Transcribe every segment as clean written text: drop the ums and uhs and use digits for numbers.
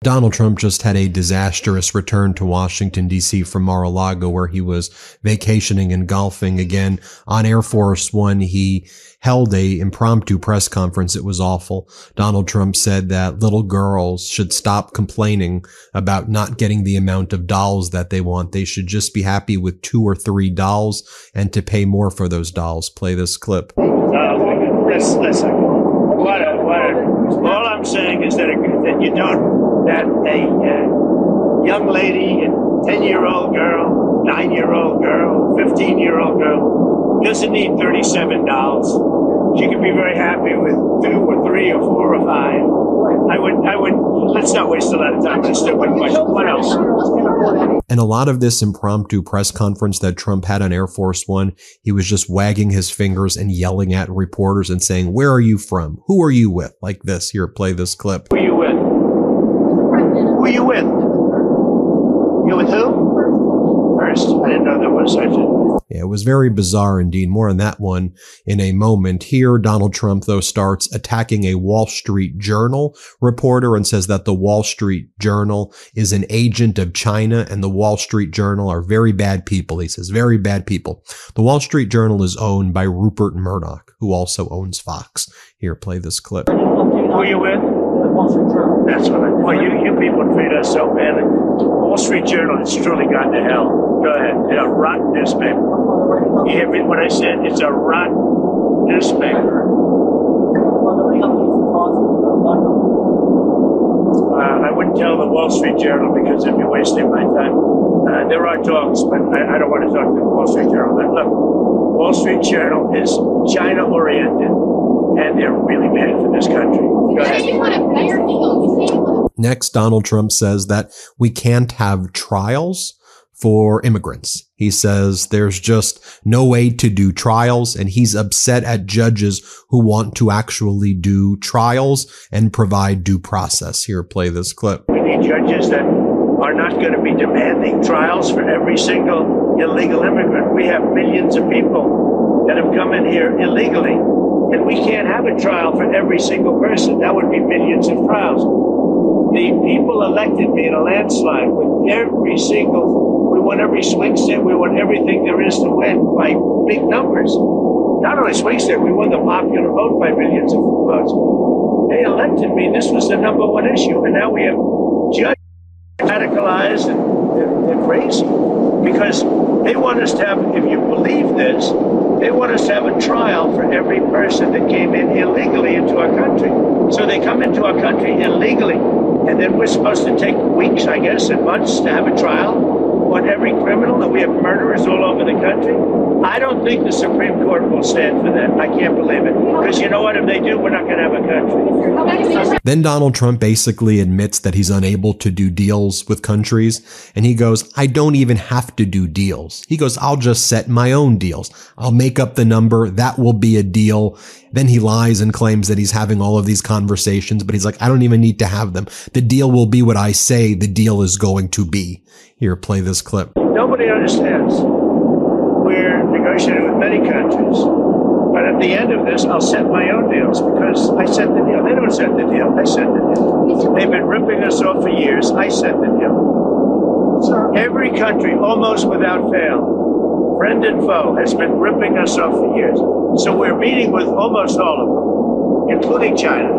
Donald Trump just had a disastrous return to Washington, D.C. from Mar-a-Lago, where he was vacationing and golfing again. On Air Force One, he held a impromptu press conference. It was awful. Donald Trump said that little girls should stop complaining about not getting the amount of dolls that they want. They should just be happy with 2 or 3 dolls and to pay more for those dolls. Play this clip. Listen. All I'm saying is that a young lady, a 10-year-old girl, 9-year-old girl, 15-year-old girl doesn't need $37. She could be very happy with 2 or 3 or 4 or 5. Let's not waste a lot of time on a stupid question. What else? And a lot of this impromptu press conference that Trump had on Air Force One, he was just wagging his fingers and yelling at reporters and saying, "Where are you from? Who are you with?" Like this. Here, play this clip. Who are you with? Who are you with? You with who? First, I didn't know there was such a... Yeah, it was very bizarre indeed. More on that one in a moment. Here, Donald Trump, though, starts attacking a Wall Street Journal reporter and says that the Wall Street Journal is an agent of China and the Wall Street Journal are very bad people. He says, very bad people. The Wall Street Journal is owned by Rupert Murdoch, who also owns Fox. Here, play this clip. Who are you with? The Wall Street Journal. That's what well, you people treat us so badly. Wall Street Journal has truly gone to hell. Go ahead. It's a rotten newspaper. You hear me what I said? It's a rotten newspaper. I wouldn't tell the Wall Street Journal because it'd be wasting my time. There are talks, but I don't want to talk to the Wall Street Journal. But look, Wall Street Journal is China-oriented, and they're really bad for this country. Go ahead. Next, Donald Trump says that we can't have trials for immigrants. He says there's just no way to do trials, and he's upset at judges who want to actually do trials and provide due process. Here, play this clip. We need judges that are not going to be demanding trials for every single illegal immigrant. We have millions of people that have come in here illegally, and we can't have a trial for every single person. That would be millions of trials. The people elected me in a landslide with every single... We won every swing state. We won everything there is to win by big numbers. Not only swing state, we won the popular vote by millions of votes. They elected me. This was the #1 issue. And now we have judges radicalized and crazy because they want us to have, if you believe this, they want us to have a trial for every person that came in illegally into our country. So they come into our country illegally, and then we're supposed to take weeks, I guess, and months to have a trial on every criminal, and we have murderers all over the country. I don't think the Supreme Court will stand for that. I can't believe it. Because you know what? If they do, we're not going to have a country. Then Donald Trump basically admits that he's unable to do deals with countries. And he goes, I don't even have to do deals. He goes, I'll just set my own deals. I'll make up the number. That will be a deal. Then he lies and claims that he's having all of these conversations, but he's like, I don't even need to have them. The deal will be what I say the deal is going to be. Here, play this clip. Nobody understands. We're negotiating with many countries. But at the end of this, I'll set my own deals because I set the deal. They don't set the deal. I set the deal. They've been ripping us off for years. I set the deal. Every country, almost without fail, friend and foe, has been ripping us off for years. So we're meeting with almost all of them, including China.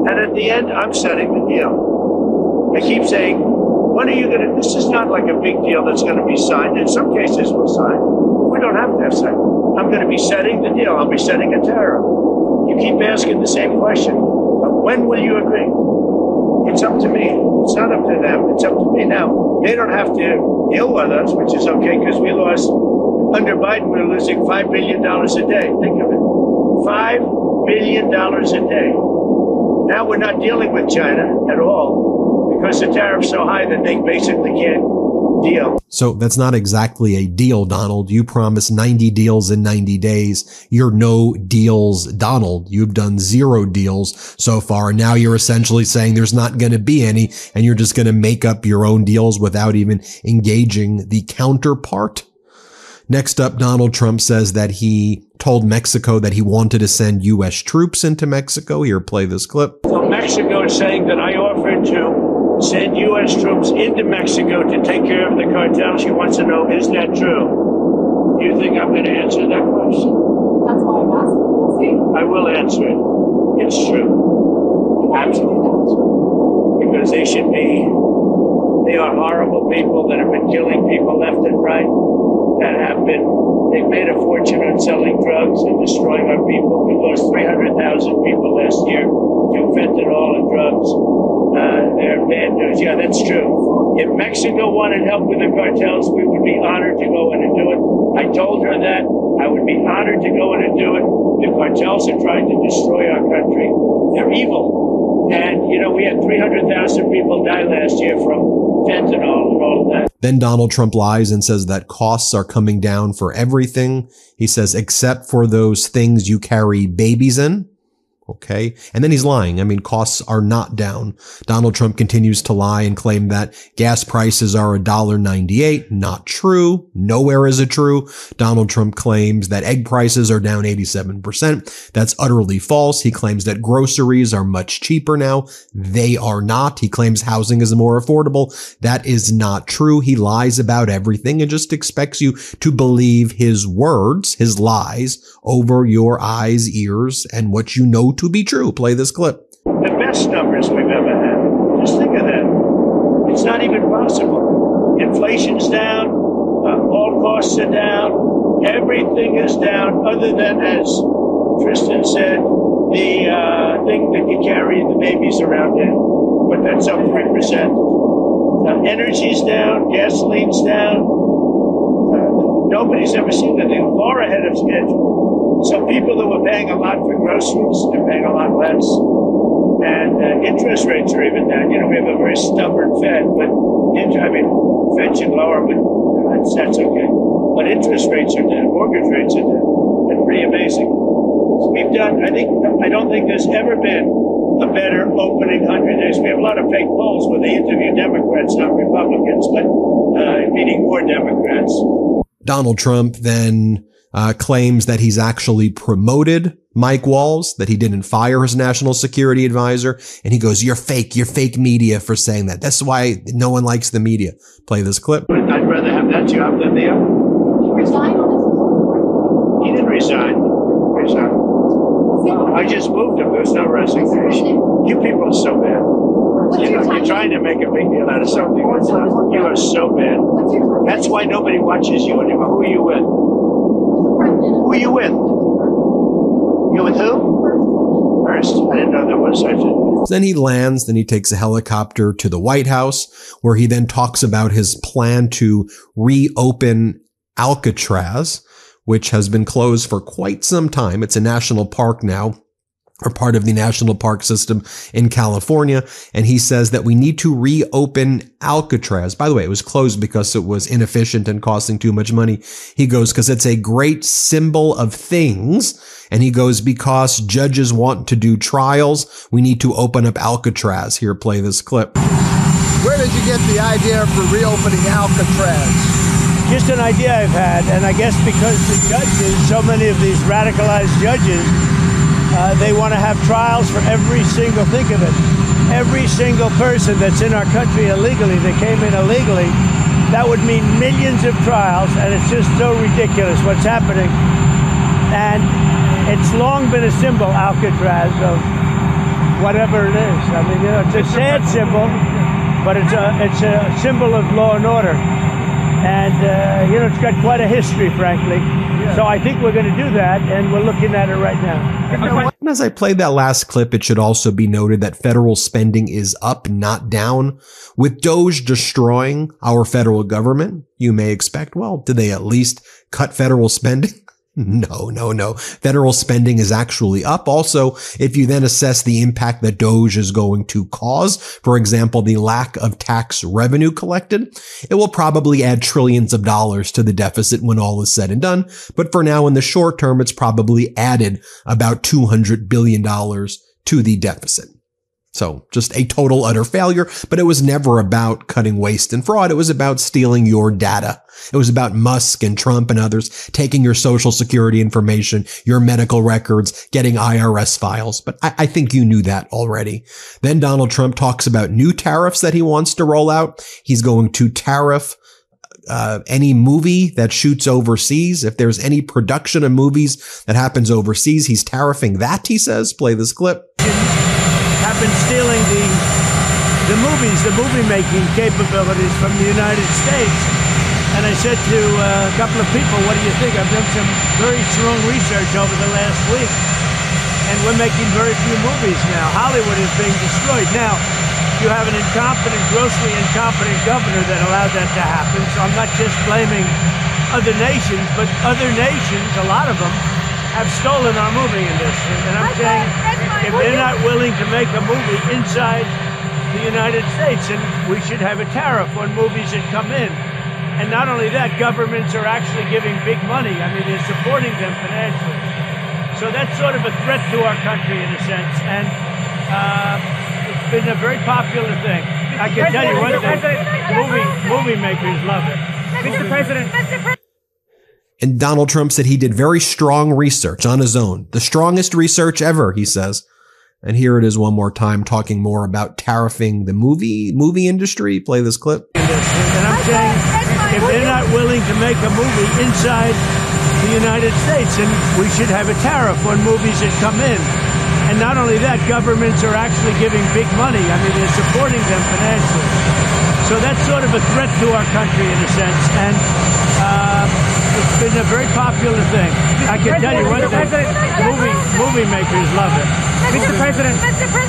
And at the end, I'm setting the deal. I keep saying, when are you going to, this is not like a big deal that's going to be signed. In some cases, we'll sign. We don't have to have signed. I'm going to be setting the deal. I'll be setting a tariff. You keep asking the same question. But when will you agree? It's up to me. It's not up to them. It's up to me. Now, they don't have to deal with us, which is okay, because we lost, under Biden, we're losing $5 billion a day. Think of it. $5 billion a day. Now we're not dealing with China at all because the tariff's so high that they basically can't deal. So that's not exactly a deal, Donald. You promised 90 deals in 90 days. You're no deals, Donald. You've done 0 deals so far. And now you're essentially saying there's not going to be any, and you're just going to make up your own deals without even engaging the counterpart. Next up, Donald Trump says that he told Mexico that he wanted to send U.S. troops into Mexico. Here, play this clip. So Mexico is saying that I offered to send U.S. troops into Mexico to take care of the cartel. She wants to know, is that true? Do you think I'm going to answer that question? That's why I'm asking. We'll see. I will answer it. It's true. Absolutely. Because they are horrible people that have been killing people left and right, they've made a fortune on selling drugs and destroying our people. We lost 300,000 people last year to fentanyl and drugs. They're bad news. Yeah, that's true. If Mexico wanted help with the cartels, we would be honored to go in and do it. I told her that. I would be honored to go in and do it. The cartels are trying to destroy our country. They're evil. And, we had 300,000 people die last year from fentanyl and all of that. Then Donald Trump lies and says that costs are coming down for everything. He says, except for those things you carry babies in. Okay. And then he's lying. I mean, costs are not down. Donald Trump continues to lie and claim that gas prices are $1.98. Not true. Nowhere is it true. Donald Trump claims that egg prices are down 87%. That's utterly false. He claims that groceries are much cheaper now. They are not. He claims housing is more affordable. That is not true. He lies about everything and just expects you to believe his words, his lies, over your eyes, ears, and what you know to be true. Play this clip. The best numbers we've ever had. Just think of that. It's not even possible. Inflation's down. All costs are down. Everything is down other than, as Tristan said, the thing that you carry the babies around in. But that's up 3%. Energy's down. Gasoline's down. Nobody's ever seen anything far ahead of schedule. So people that were paying a lot for groceries, they're paying a lot less. And interest rates are even down. We have a very stubborn Fed, but Fed should lower, but that's okay. But interest rates are down, mortgage rates are down. It's pretty amazing. We've done, I don't think there's ever been a better opening 100 days. We have a lot of fake polls where they interview Democrats, not Republicans, but meaning more Democrats. Donald Trump then claims that he's actually promoted Mike Walls, that he didn't fire his national security advisor. And he goes, you're fake media for saying that. That's why no one likes the media. Play this clip. I'd rather have that job than the other. He resigned on his own. He didn't resign. I just moved him. There's no resignation. You people are so bad. You're trying to make a big deal out of something. You are so bad. That's why nobody watches you anymore. Who are you with? Who are you with? You with who? First. I didn't know there was such a... Then he lands, then he takes a helicopter to the White House, where he then talks about his plan to reopen Alcatraz, which has been closed for quite some time. It's a national park now, or part of the national park system in California. And he says that we need to reopen Alcatraz. By the way, it was closed because it was inefficient and costing too much money. He goes, because it's a great symbol of things. And he goes, because judges want to do trials, we need to open up Alcatraz. Here, play this clip. Where did you get the idea for reopening Alcatraz? Just an idea I've had. And I guess because the judges, so many of these radicalized judges, they want to have trials for every single, think of it, every single person that's in our country illegally, that came in illegally. That would mean millions of trials, and it's just so ridiculous what's happening. And it's long been a symbol, Alcatraz, of whatever it is. I mean, it's a sad symbol, but it's a symbol of law and order. And, it's got quite a history, frankly. So I think we're going to do that, and we're looking at it right now. And as I played that last clip, it should also be noted that federal spending is up, not down. With DOGE destroying our federal government, you may expect, well, did they at least cut federal spending? No. Federal spending is actually up. Also, if you then assess the impact that DOGE is going to cause, for example, the lack of tax revenue collected, it will probably add trillions of dollars to the deficit when all is said and done. But for now, in the short term, it's probably added about $200 billion to the deficit. So just a total utter failure, but it was never about cutting waste and fraud. It was about stealing your data. It was about Musk and Trump and others taking your social security information, your medical records, getting IRS files. But I think you knew that already. Then Donald Trump talks about new tariffs that he wants to roll out. He's going to tariff any movie that shoots overseas. If there's any production of movies that happens overseas, he's tariffing that, he says. Play this clip. Have been stealing the movie-making capabilities from the United States. And I said to a couple of people, what do you think? I've done some very strong research over the last week, and we're making very few movies now. Hollywood is being destroyed. Now, you have an incompetent, grossly incompetent governor that allowed that to happen, so I'm not just blaming other nations, but other nations, a lot of them, have stolen our movie industry. And I'm saying, if they're not willing to make a movie inside the United States, then we should have a tariff on movies that come in. And not only that, governments are actually giving big money. I mean, they're supporting them financially. So that's sort of a threat to our country in a sense. And it's been a very popular thing. I can tell you one thing, movie makers love it. Mr. President. And Donald Trump said he did very strong research on his own. The strongest research ever, he says. And here it is one more time talking more about tariffing the movie industry. Play this clip. And I'm saying, if they're not willing to make a movie inside the United States, then we should have a tariff on movies that come in. And not only that, governments are actually giving big money. I mean, they're supporting them financially. So that's sort of a threat to our country in a sense. And it's been a very popular thing. I can tell you one thing, movie makers love it. Mr. President,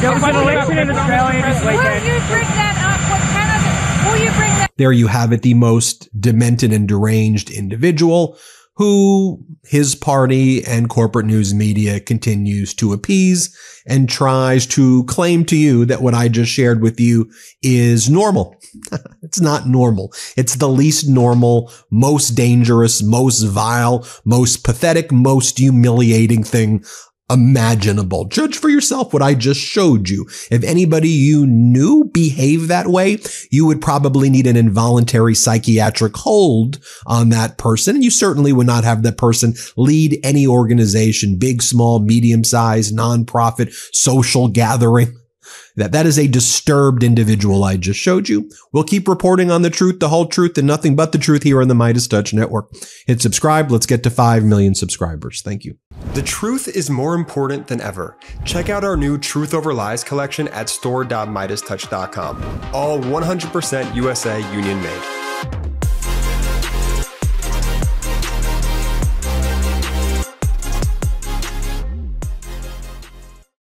there was an election in Australia this weekend. Will you bring that up? What Canada? Will you bring that? There you have it, the most demented and deranged individual who his party and corporate news media continues to appease and tries to claim to you that what I just shared with you is normal. It's not normal. It's the least normal, most dangerous, most vile, most pathetic, most humiliating thing imaginable. Judge for yourself what I just showed you. If anybody you knew behaved that way, you would probably need an involuntary psychiatric hold on that person. And you certainly would not have that person lead any organization, big, small, medium-sized, nonprofit, social gathering. That is a disturbed individual I just showed you. We'll keep reporting on the truth, the whole truth, and nothing but the truth here on the MeidasTouch Network. Hit subscribe. Let's get to 5 million subscribers. Thank you. The truth is more important than ever. Check out our new Truth Over Lies collection at store.meidastouch.com. All 100% USA Union made.